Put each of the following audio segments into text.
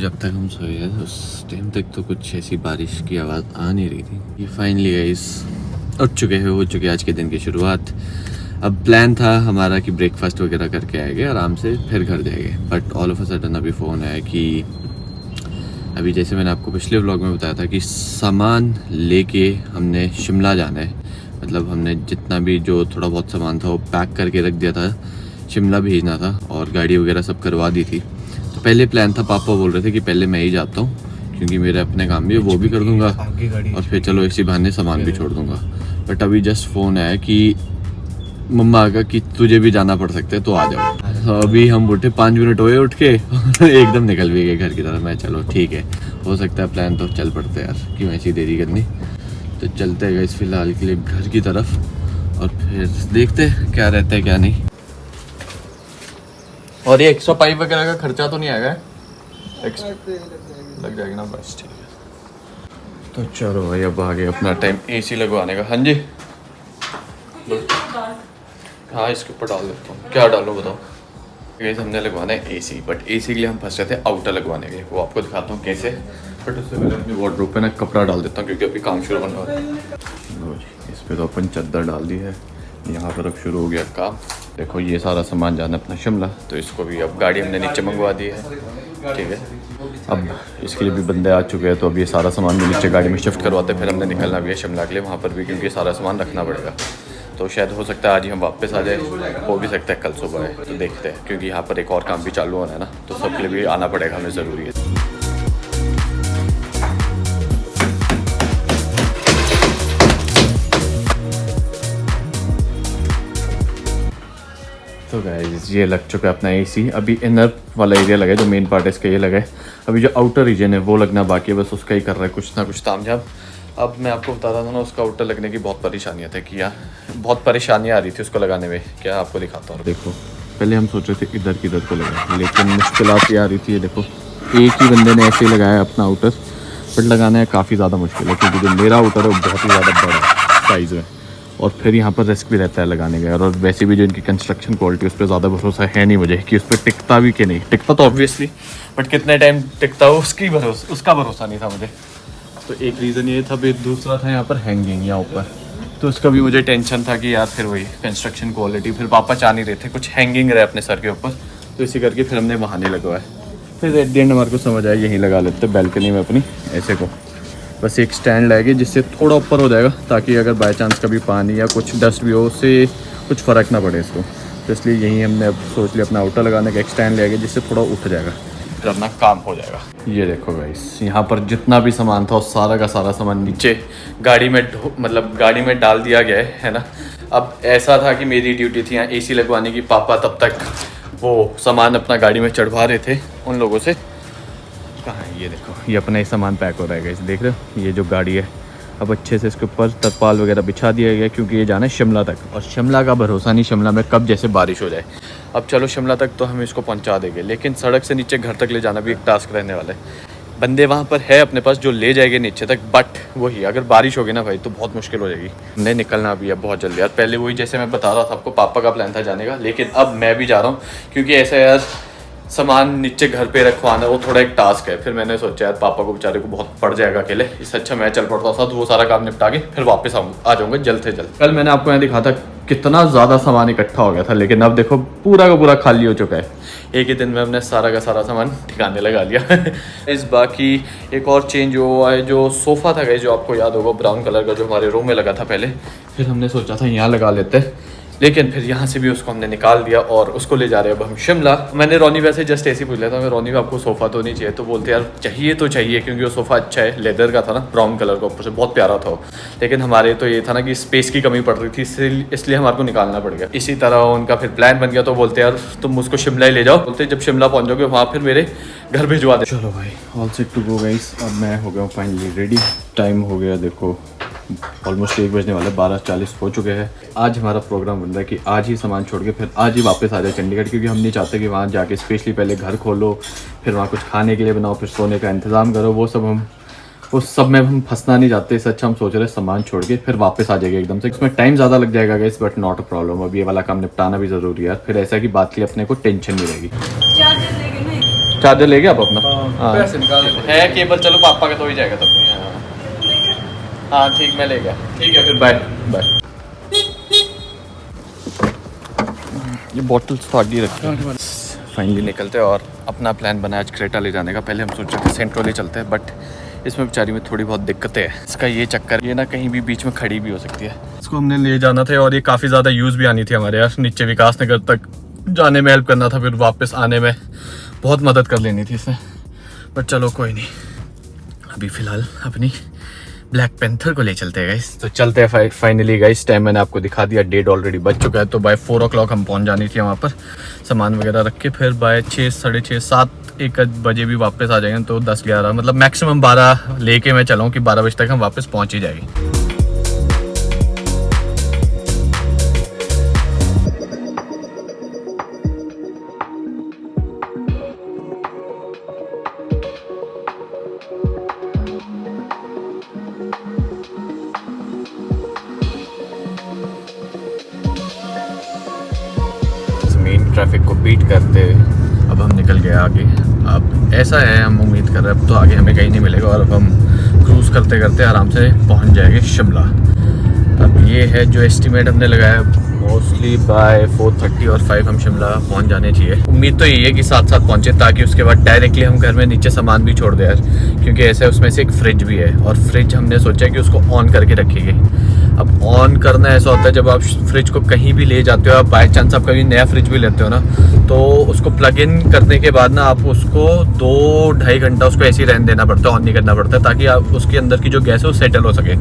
जब तक हम सोए हैं उस टाइम तक तो कुछ ऐसी बारिश की आवाज़ आ नहीं रही थी। ये फाइनली गाइस हो चुके आज के दिन की शुरुआत। अब प्लान था हमारा कि ब्रेकफास्ट वगैरह करके आएंगे आराम से फिर घर जाएंगे, but all of a sudden अभी फ़ोन आया कि अभी जैसे मैंने आपको पिछले व्लॉग में बताया था कि सामान लेके हमने शिमला जाना है। मतलब हमने जितना भी जो थोड़ा बहुत सामान था वो पैक करके रख दिया था, शिमला भेजना था और गाड़ी वगैरह सब करवा दी थी। तो पहले प्लान था, पापा बोल रहे थे कि पहले मैं ही जाता हूँ क्योंकि मेरे अपने काम भी है वो भी कर दूंगा और फिर चलो इसी बहाने सामान भी छोड़ दूंगा। बट अभी जस्ट फ़ोन आया कि मम्मा का कि तुझे भी जाना पड़ सकता है तो आ जाओ। तो अभी हम उठे 5 मिनट हुए उठ के एकदम निकल भी गए घर की तरफ। मैं चलो ठीक है, हो सकता है प्लान तो चल पड़ते यार, क्यों ऐसी देरी करनी। तो चलते गए इस फिलहाल के लिए घर की तरफ और फिर देखते क्या रहता है क्या नहीं। और ये एक्स्ट्रा पाइप वगैरह का खर्चा तो नहीं आएगा? लग जाएगा ना, बस ठीक है। तो चलो भाई अब आ गए अपना टाइम एसी लगवाने का। हाँ जी हाँ, इसके ऊपर डाल देता हूँ। क्या डालूँ बताओ? गाइस हमने लगवाना है एसी, बट एसी के लिए हम फंस रहे थे आउटर लगवाने के, वो आपको दिखाता हूँ कैसे। बट उससे पहले अपनी वार्डरोब पे ना कपड़ा डाल देता हूँ क्योंकि अभी काम शुरू होने वाला है। इस पर तो अपन चादर डाल दी है, यहाँ पर अब शुरू हो गया काम। देखो ये सारा सामान जाना अपना शिमला, तो इसको भी अब गाड़ी हमने नीचे मंगवा दी है, ठीक है। अब इसके लिए भी बंदे आ चुके हैं, तो अब ये सारा सामान भी नीचे गाड़ी में शिफ्ट करवाते हैं। फिर हमने निकलना भी है शिमला के लिए, वहाँ पर भी क्योंकि सारा सामान रखना पड़ेगा। तो शायद हो सकता है आज ही हम वापस आ जाए, हो भी सकता है कल सुबह है, तो देखते हैं क्योंकि यहाँ पर एक और काम भी चालू होना है ना, तो सबके लिए भी आना पड़ेगा हमें, ज़रूरी है। तो गाइस ये लग चुका है अपना एसी। अभी इनर वाला एरिया लगा है, जो मेन पार्ट है इसका ये लगा है। अभी जो आउटर रीजन है वो लगना बाकी है, बस उसका ही कर रहा है कुछ ना कुछ तामझाम। अब मैं आपको बता रहा था ना, उसका आउटर लगने की बहुत परेशानियाँ थी कि बहुत परेशानियाँ आ रही थी उसको लगाने में। क्या आपको दिखाता हूँ, देखो पहले हम सोच रहे थे इधर किधर को लगाए, लेकिन मुश्किलात ये आ रही थी। ये देखो एक ही बंदे ने ऐसे ही लगाया अपना आउटर, बट लगाना है काफ़ी ज़्यादा मुश्किल है क्योंकि जो मेरा आउटर है वो बहुत ही ज़्यादा बड़ा साइज़ है और फिर यहाँ पर रिस्क भी रहता है लगाने का। और वैसे भी जो इनकी कंस्ट्रक्शन क्वालिटी, उस पर ज़्यादा भरोसा है नहीं मुझे कि उस पर टिकता भी कि नहीं। टिकता तो ऑब्वियसली, बट कितने टाइम टिकता हो उसका भरोसा नहीं था मुझे। तो एक रीज़न ये था, फिर दूसरा था यहाँ पर हैंगिंग यहाँ ऊपर, तो उसका भी मुझे टेंशन था कि यार फिर वही कंस्ट्रक्शन क्वालिटी, फिर पापा चाह नहीं रहे थे कुछ हैंगिंग रहे अपने सर के ऊपर, तो इसी करके फिर हमने वहाँ नहीं लगवाया। फिर एट द एंड हमारे को समझ आया यहीं लगा लेते बैल्कनी में अपनी ऐसे को। बस एक स्टैंड लाएंगे जिससे थोड़ा ऊपर हो जाएगा, ताकि अगर बाय चांस कभी पानी या कुछ डस्ट भी हो उससे कुछ फ़र्क ना पड़े इसको। तो इसलिए यहीं हमने अब सोच लिया अपना आउटर लगाने का एक स्टैंड लेंगे जिससे थोड़ा उठ जाएगा, फिर अपना काम हो जाएगा। ये देखो गाइस यहाँ पर जितना भी सामान था सारा का सारा सामान नीचे गाड़ी में गाड़ी में डाल दिया गया है ना। अब ऐसा था कि मेरी ड्यूटी थी यहाँ एसी लगवाने की, पापा तब तक वो सामान अपना गाड़ी में चढ़वा रहे थे उन लोगों से। कहाँ है ये देखो, ये अपना ही सामान पैक हो रहा है गाइस, देख रहे हो ये जो गाड़ी है। अब अच्छे से इसके ऊपर तरपाल वगैरह बिछा दिया गया क्योंकि ये जाना है शिमला तक, और शिमला का भरोसा नहीं, शिमला में कब जैसे बारिश हो जाए। अब चलो शिमला तक तो हम इसको पहुंचा देंगे, लेकिन सड़क से नीचे घर तक ले जाना भी एक टास्क रहने वाला है। बंदे वहाँ पर है अपने पास जो ले जाएंगे नीचे तक, बट वही अगर बारिश होगी ना भाई तो बहुत मुश्किल हो जाएगी। हमने निकलना भी है बहुत जल्दी यार। पहले वही जैसे मैं बता रहा था आपको, पापा का प्लान था जाने का, लेकिन अब मैं भी जा रहा हूँ क्योंकि ऐसा यार सामान नीचे घर पे रखवाना वो थोड़ा एक टास्क है। फिर मैंने सोचा यार पापा को बेचारे को बहुत पड़ जाएगा अकेले, इससे अच्छा मैं चल पड़ता था, तो वो सारा काम निपटा के फिर वापस आ जाऊंगा जल्द से जल्द। कल मैंने आपको यहाँ दिखा था कितना ज़्यादा सामान इकट्ठा हो गया था, लेकिन अब देखो पूरा का पूरा खाली हो चुका है। एक ही दिन में हमने सारा का सारा सामान ठिकाने लगा लिया। इस बाकी एक और चेंज हुआ है, जो सोफ़ा था गई जो आपको याद होगा ब्राउन कलर का जो हमारे रूम में लगा था पहले, फिर हमने सोचा था यहाँ लगा लेते हैं, लेकिन फिर यहाँ से भी उसको हमने निकाल दिया और उसको ले जा रहे हैं अब हम शिमला। मैंने रोनी वैसे जस्ट ऐसे पूछ लिया था, मैं रोनी को आपको सोफ़ा तो नहीं चाहिए, तो बोलते यार चाहिए तो चाहिए क्योंकि वो सोफ़ा अच्छा है, लेदर का था ना, ब्राउन कलर का, ऊपर से बहुत प्यारा था वो। लेकिन हमारे तो ये था ना कि स्पेस की कमी पड़ रही थी, इसलिए हमारे को निकालना पड़ गया। इसी तरह उनका फिर प्लान बन गया, तो बोलते यार तुम उसको शिमला ही ले जाओ, बोलते जब शिमला पहुँच जाओगे वहाँ फिर मेरे घर भिजवा दे। चलो भाई all set to go guys, अब मैं हो गया हूँ फाइनली रेडी। टाइम हो गया देखो ऑलमोस्ट 1 बजने वाले, 12:40 हो चुके हैं। आज हमारा प्रोग्राम बन रहा है कि आज ही सामान छोड़ के फिर आज ही वापस आ जाए चंडीगढ़, क्योंकि हम नहीं चाहते कि वहाँ जाके स्पेशली पहले घर खोलो, फिर वहाँ कुछ खाने के लिए बनाओ, फिर सोने का इंतज़ाम करो, वो सब में हम फंसना नहीं चाहते। इससे अच्छा हम सोच रहे हैं सामान छोड़ के फिर वापस आ जाएगा एकदम से। इसमें टाइम ज़्यादा लग जाएगा guys, but not a problem. अब ये वाला काम निपटाना भी ज़रूरी है यार, फिर ऐसा की बात के लिए अपने को टेंशन नहीं रहेगी। चार्जर ले गया आप अपना? हाँ पैसे निकाल है केबल, चलो पापा का तो ही जाएगा तब भी। हाँ ठीक, मैं ले गया। ठीक है फिर, बाय बाय। ये बॉटल्स तो आगे रखते हैं। फाइनली निकलते हैं और अपना प्लान बना आज क्रेटा ले जाने का। पहले हम सोच रहे थे सेंट्रो ले चलते हैं, बट इसमें बेचारी में थोड़ी बहुत दिक्कतें हैं। इसका ये चक्कर, ये ना कहीं भी बीच में खड़ी भी हो सकती है। इसको हमने ले जाना था और ये काफ़ी ज़्यादा यूज़ भी आनी थी हमारे यार। नीचे विकास नगर तक जाने में हेल्प करना था, फिर वापस आने में बहुत मदद कर लेनी थी इसने। बट चलो कोई नहीं, अभी फ़िलहाल अपनी ब्लैक पैंथर को ले चलते हैं गाइस। तो चलते हैं फाइनली गाइस। टाइम मैंने आपको दिखा दिया, डेट ऑलरेडी बज चुका है। तो बाय 4 o'clock हम पहुंच जानी थी वहाँ पर, सामान वगैरह रख के। फिर बाय 6, साढ़े 6, 7, 1 बजे भी वापस आ जाएंगे। तो 10, 11 मतलब मैक्सिमम 12 लेके मैं चलाऊँ कि 12 बजे तक हम वापस पहुँच ही जाएंगे। ट्रैफिक को बीट करते अब हम निकल गए आगे। अब ऐसा है, हम उम्मीद कर रहे हैं अब तो आगे हमें कहीं नहीं मिलेगा और अब हम क्रूज़ करते करते आराम से पहुंच जाएंगे शिमला। अब ये है जो एस्टीमेट हमने लगाया, मोस्टली बाय 4:30 और 5 हम शिमला पहुंच जाने चाहिए। उम्मीद तो यही है कि साथ साथ पहुंचे, ताकि उसके बाद डायरेक्टली हम घर में नीचे सामान भी छोड़ दें यार। क्योंकि ऐसे उसमें से एक फ्रिज भी है और फ्रिज हमने सोचा कि उसको ऑन करके रखिए। अब ऑन करना ऐसा होता है जब आप फ्रिज को कहीं भी ले जाते हो, आप बाई चांस आप कभी नया फ्रिज भी लेते हो ना, तो उसको प्लग इन करने के बाद ना आप उसको 2-2.5 घंटा उसको ऐसे ही रहने देना पड़ता है, ऑन नहीं करना पड़ता, ताकि आप उसके अंदर की जो गैस है वो सेटल हो सके।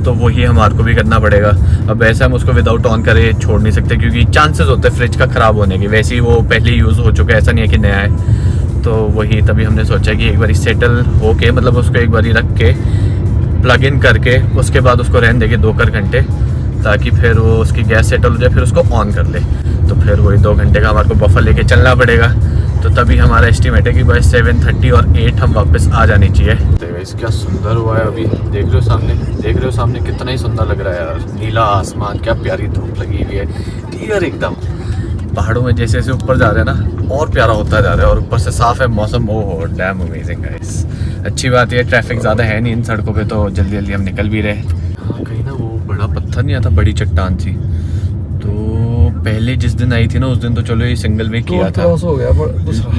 तो वही हमारे को भी करना पड़ेगा। अब ऐसे हम उसको विदाउट ऑन करे छोड़ नहीं सकते, क्योंकि चांसेस होते हैं फ्रिज का ख़राब होने के। वैसे ही वो पहले यूज़ हो चुका है, ऐसा नहीं है कि नया है। तो वही तभी हमने सोचा कि एक बार सेटल हो के, मतलब उसको एक बार रख के प्लग इन करके उसके बाद उसको रहने देंगे 2 घंटे, ताकि फिर वो उसकी गैस सेटल हो जाए, फिर उसको ऑन कर ले। तो फिर वही 2 घंटे का हमारे को बफर लेके चलना पड़ेगा। तो तभी हमारा एस्टीमेट है कि भाई 7:30 और 8 हम वापस आ जानी चाहिए। देखो क्या सुंदर हुआ है अभी, देख रहे हो सामने, देख रहे हो सामने कितना ही सुंदर लग रहा है यार। नीला आसमान, क्या प्यारी धूप लगी हुई है, क्लियर एकदम। पहाड़ों में जैसे जैसे ऊपर जा रहे हैं ना और प्यारा होता जा रहा है, और ऊपर से साफ है मौसम। ओहो डैम अमेजिंग गाइस। अच्छी बात है ट्रैफिक ज़्यादा है नहीं इन सड़कों पे, तो जल्दी जल्दी हम निकल भी रहे। हाँ कहीं ना वो बड़ा पत्थर नहीं आता, बड़ी चट्टान सी। तो पहले जिस दिन आई थी ना उस दिन तो चलो ये सिंगल वे किया था, हो गया।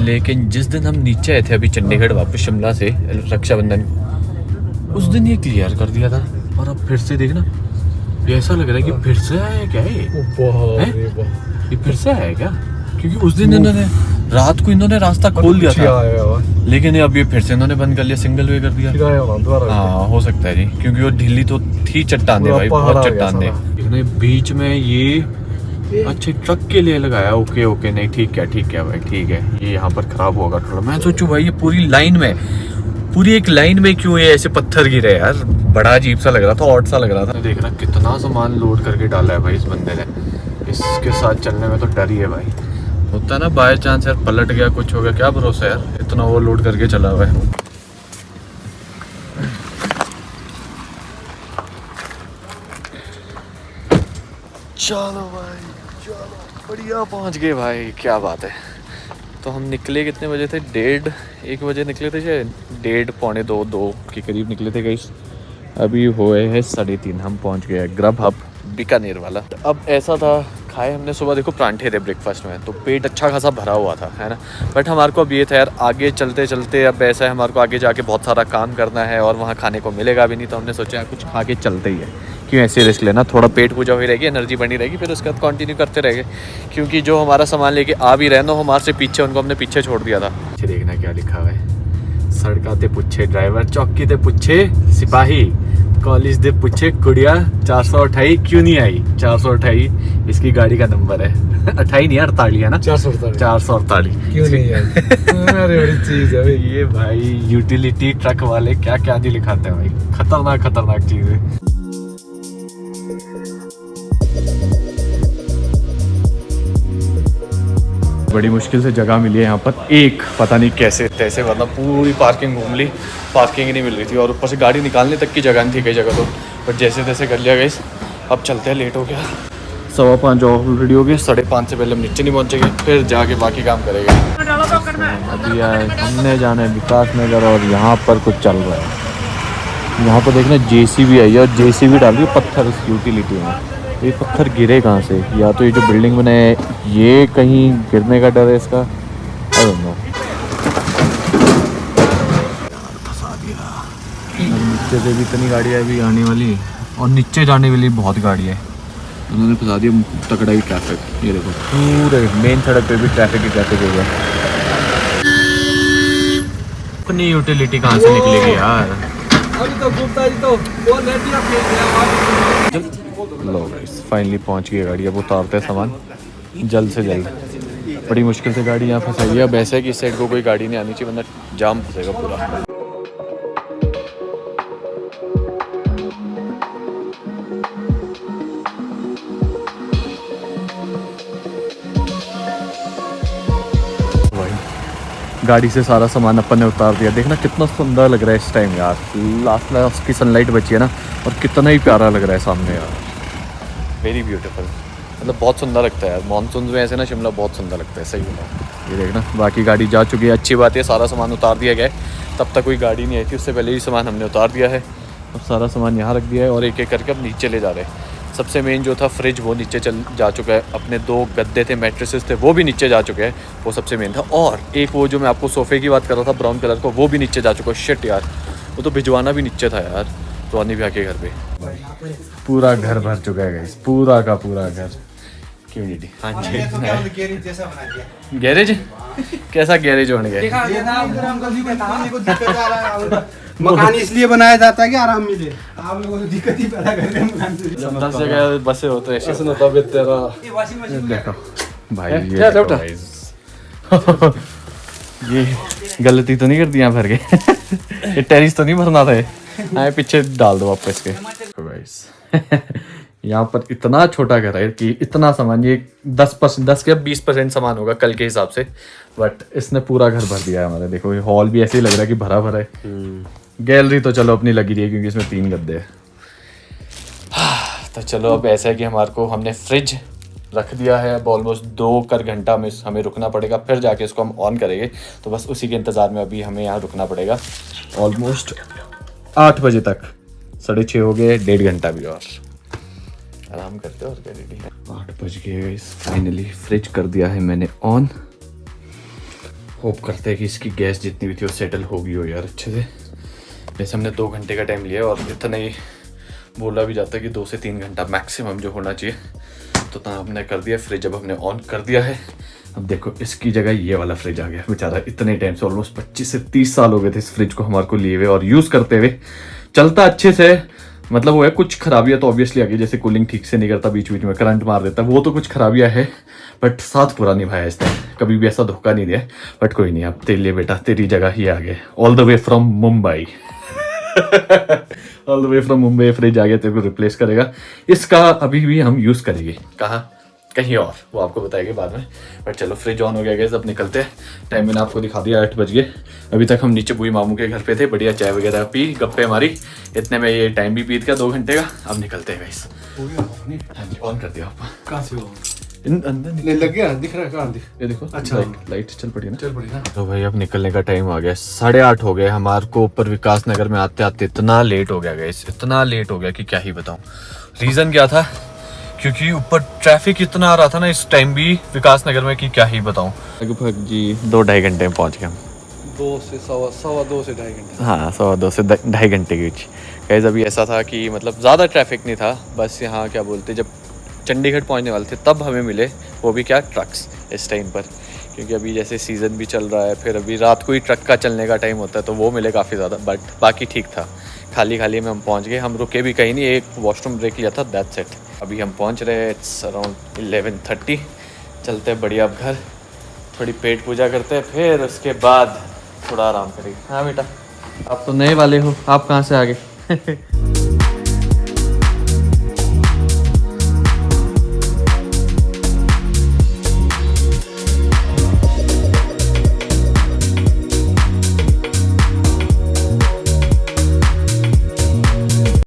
लेकिन जिस दिन हम नीचे आए थे अभी चंडीगढ़ वापस शिमला से रक्षाबंधन, उस दिन ये क्लियर कर दिया था। और अब फिर से देखना, ये ऐसा लग रहा है कि फिर से आया क्या ये फिर से आया क्या? क्योंकि उस दिन इन्होंने रात को रास्ता खोल दिया था, लेकिन अब ये फिर से इन्होंने बंद कर लिया, सिंगल वे कर दिया। हाँ हो सकता है जी, क्योंकि वो ढीली तो थी चट्टाने भाई, बहुत चट्टाने। बीच में ये अच्छा ट्रक के लिए लगाया। ओके ओके, नहीं ठीक है भाई, ठीक है। ये यहाँ पर खराब होगा थोड़ा। मैं सोचू भाई ये पूरी लाइन में, पूरी एक लाइन में क्यों ये ऐसे पत्थर गिरे यार, बड़ा अजीब सा लग रहा था, ऑड सा लग रहा था। देखना कितना सामान लोड करके डाला है भाई इस बंदे ने। इसके साथ चलने में तो डर ही है भाई। होता है ना बाय चांस यार पलट गया, कुछ हो गया, क्या भरोसा यार, इतना वो लोड करके चला हुआ है। चलो भाई चलो, बढ़िया पहुंच गए भाई, क्या बात है। तो हम निकले कितने बजे थे? 1:30 बजे निकले थे शायद, 1:30 पौने 2 के करीब निकले थे गाइस। अभी हुए हैं 3:30, हम पहुंच गए ग्रब हब बीकानेर वाला। अब ऐसा था, खाए हमने सुबह देखो परांठे थे ब्रेकफास्ट में, तो पेट अच्छा खासा भरा हुआ था, है ना। बट हमारे को अब ये था यार आगे चलते चलते अब ऐसा है हमारे को आगे जाके बहुत सारा काम करना है और वहाँ खाने को मिलेगा भी नहीं। तो हमने सोचा कुछ खा के चलते ही है, क्यों ऐसे रिस्क लेना, थोड़ा पेट पूजा हुई रहेगी, एनर्जी बनी रहेगी, फिर उसके बाद कंटिन्यू करते रहेंगे। क्योंकि जो हमारा सामान लेके आ भी रहे ना हमारे से पीछे, उनको हमने पीछे छोड़ दिया था। देखना क्या लिखा हुआ है, सड़का ते पूछे ड्राइवर, चौकी ते पूछे सिपाही, कॉलेज दे पूछे कुड़िया, 428 क्यों नहीं आई। 428 इसकी गाड़ी का नंबर है। 28 नहीं 48 है ना, 448 क्यों नहीं आई। अरे बड़ी चीज है भाई ये भाई, यूटिलिटी ट्रक वाले क्या क्या नहीं लिखाते हैं भाई, खतरनाक चीज है। बड़ी मुश्किल से जगह मिली है यहाँ पर, एक पता नहीं कैसे तैसे, वरना पूरी पार्किंग घूम ली, पार्किंग ही नहीं मिल रही थी, और ऊपर से गाड़ी निकालने तक की जगह नहीं थी कई जगह तो, बट जैसे तैसे कर लिया गाइस। अब चलते हैं, लेट हो गया, 5:15 ऑलरेडी हो गए, 5:30 से पहले हम नीचे नहीं पहुँचेंगे, फिर जाके बाकी काम करेंगे। अभी हमने जाना है विकास नगर और यहाँ पर कुछ चल रहा है। यहाँ पर देखना JCB आई है और JCB डाल रही है पत्थर उस यूटिलिटी में। ये पत्थर गिरे कहाँ से? या तो ये जो बिल्डिंग बनाए है ये कहीं गिरने का डर है इसका, आई डोंट नो। नीचे से भी इतनी गाड़ियाँ अभी आने वाली और नीचे जाने के लिए बहुत गाड़ी है। उन्होंने फंसा दिया तगड़ा ही ट्रैफिक। ये देखो पूरे मेन सड़क पे भी ट्रैफिक ही ट्रैफिक होगा। अपनी यूटिलिटी कहाँ से निकलेगी यार? लो गाइस फाइनली पहुँच गई गाड़ी। अब उतारते हैं सामान जल्द से जल्द। बड़ी मुश्किल से गाड़ी यहाँ फंसाई है। अब ऐसा है कि इस साइड को कोई गाड़ी नहीं आनी चाहिए वरना जाम फंसेगा पूरा। गाड़ी से सारा सामान अपन ने उतार दिया। देखना कितना सुंदर लग रहा है इस टाइम यार। लास्ट की सनलाइट बची है ना और कितना ही प्यारा लग रहा है सामने यार। वेरी ब्यूटीफुल, मतलब बहुत सुंदर लगता है यार। मानसून में ऐसे ना शिमला बहुत सुंदर लगता है, सही बताऊँ। ये देखना बाकी गाड़ी जा चुकी है, अच्छी बात है। सारा सामान उतार दिया गया है, तब तक कोई गाड़ी नहीं आई थी, उससे पहले ही सामान हमने उतार दिया है। अब सारा सामान यहाँ रख दिया है और एक एक करके अब नीचे ले जा रहे हैं। सबसे मेन जो था फ्रिज वो नीचे जा चुका है। अपने 2 गद्दे थे, मैट्रेसेस थे, वो भी नीचे जा चुके हैं। वो सबसे मेन था। और एक वो जो मैं आपको सोफ़े की बात कर रहा था ब्राउन कलर को, वो भी नीचे जा चुका है। शिट यार, वो तो भिजवाना भी नीचे था यार, रोनी भैया के घर पे। पूरा घर भर चुका है गाइस, पूरा का पूरा घर। क्यों दीदी? हाँ जी, गैरेज कैसा गैरेज बन गया? मकान इसलिए बनाया जाता है कि आराम मिले। आप लोगों को दिक्कत ही पैदा कर रहे हैं। 10 जगह बसे होते हैं ऐसे। देखो भाई ये गलती तो नहीं कर दी यहाँ भर के? ये टेरिस तो नहीं भरना था? हाँ पीछे डाल दो वापस के। यहाँ पर इतना छोटा घर है कि इतना सामान, ये 10 या 20% सामान होगा कल के हिसाब से, बट इसने पूरा घर भर दिया है हमारा। देखो ये हॉल भी ऐसे ही लग रहा है कि भरा भरा है। गैलरी तो चलो अपनी लगी रही है क्योंकि इसमें 3 गद्दे हैं। तो चलो अब ऐसा है कि हमारे को हमने फ्रिज रख दिया है। अब ऑलमोस्ट 2 घंटा में हमें रुकना पड़ेगा, फिर जाके इसको हम ऑन करेंगे। तो बस उसी के इंतज़ार में अभी हमें यहाँ रुकना पड़ेगा ऑलमोस्ट 8 बजे तक। 6:30 हो गए, 1.5 घंटा भी और आराम करते हैं और क्या। रेडी है, 8 बज गए। फाइनली फ्रिज कर दिया है मैंने ऑन। होप करते हैं कि इसकी गैस जितनी भी थी वो सेटल होगी हो यार अच्छे से। वैसे हमने 2 घंटे का टाइम लिया और इतना ही बोला भी जाता है कि 2 से 3 घंटा मैक्सिमम जो होना चाहिए। तो तब हमने कर दिया फ्रिज, अब हमने ऑन कर दिया है। अब देखो इसकी जगह ये वाला फ्रिज आ गया बेचारा। इतने टाइम से ऑलमोस्ट 25 से 30 साल हो गए थे इस फ्रिज को हमारे को लिए हुए और यूज़ करते हुए। चलता अच्छे से, मतलब वो है कुछ खराबियाँ तो ऑब्वियसली आ गई, जैसे कूलिंग ठीक से नहीं करता, बीच बीच में करंट मार देता, वो तो कुछ खराबियाँ है। बट साथ पूरा निभाया इसने, कभी भी ऐसा धोखा नहीं दिया। बट कोई नहीं, अब तेरे लिए बेटा तेरी जगह ही आ गए। All the way from Mumbai all the way from Mumbai fridge आ गया, तेरे को रिप्लेस करेगा। इसका अभी भी हम यूज़ करेंगे, कहाँ कहीं और, वो आपको बताएंगे बाद में। बट चलो फ्रिज ऑन हो गया गैस, अब निकलते हैं। टाइम मैंने आपको दिखा दिया, 8 बज गए। अभी तक हम नीचे बुई मामू के घर पे थे, बढ़िया चाय वगैरह पी, गप्पे मारी। इतने में ये टाइम भी बीत गया 2 घंटे का। अब निकलते हैं गाइस। हाँ जी, ऑन कर दिया आप। कहाँ से हो? नहीं लग गया, दिख रहा है कहाँ दिख? ये देखो अच्छा लाइट चल पड़ी ना, चल पड़ी ना। तो भाई अब निकलने का टाइम आ गया। 8:30 हो गए हमारे को। ऊपर विकास नगर में आते आते इतना लेट हो गया गाइस, इतना लेट हो गया कि क्या ही बताऊं। रीज़न क्या था, क्योंकि ऊपर ट्रैफिक इतना आ रहा था ना इस टाइम भी विकास नगर में कि क्या ही बताऊं। लगभग जी 2-2.5 घंटे में पहुंच गए हम। 2 से सवा 2 से 2.5 घंटे। हाँ 2 से 2.5 घंटे के बीच गाइस। अभी ऐसा था कि मतलब ज़्यादा ट्रैफिक नहीं था, बस यहाँ क्या बोलते, जब चंडीगढ़ पहुँचने वाले थे तब हमें मिले वो भी क्या ट्रक्स इस टाइम पर, क्योंकि अभी जैसे सीज़न भी चल रहा है, फिर अभी रात को ही ट्रक का चलने का टाइम होता है तो वो मिले काफ़ी ज़्यादा। बट बाकी ठीक था, खाली खाली में हम पहुँच गए। हम रुके भी कहीं नहीं, एक वॉशरूम ब्रेक लिया था, दैट्स इट। अभी हम पहुँच रहे हैं, इट्स अराउंड 11:30। चलते हैं बढ़िया अब घर, थोड़ी पेट पूजा करते हैं, फिर उसके बाद थोड़ा आराम करेंगे। हाँ बेटा, आप तो नए वाले हो, आप कहाँ से आ गए?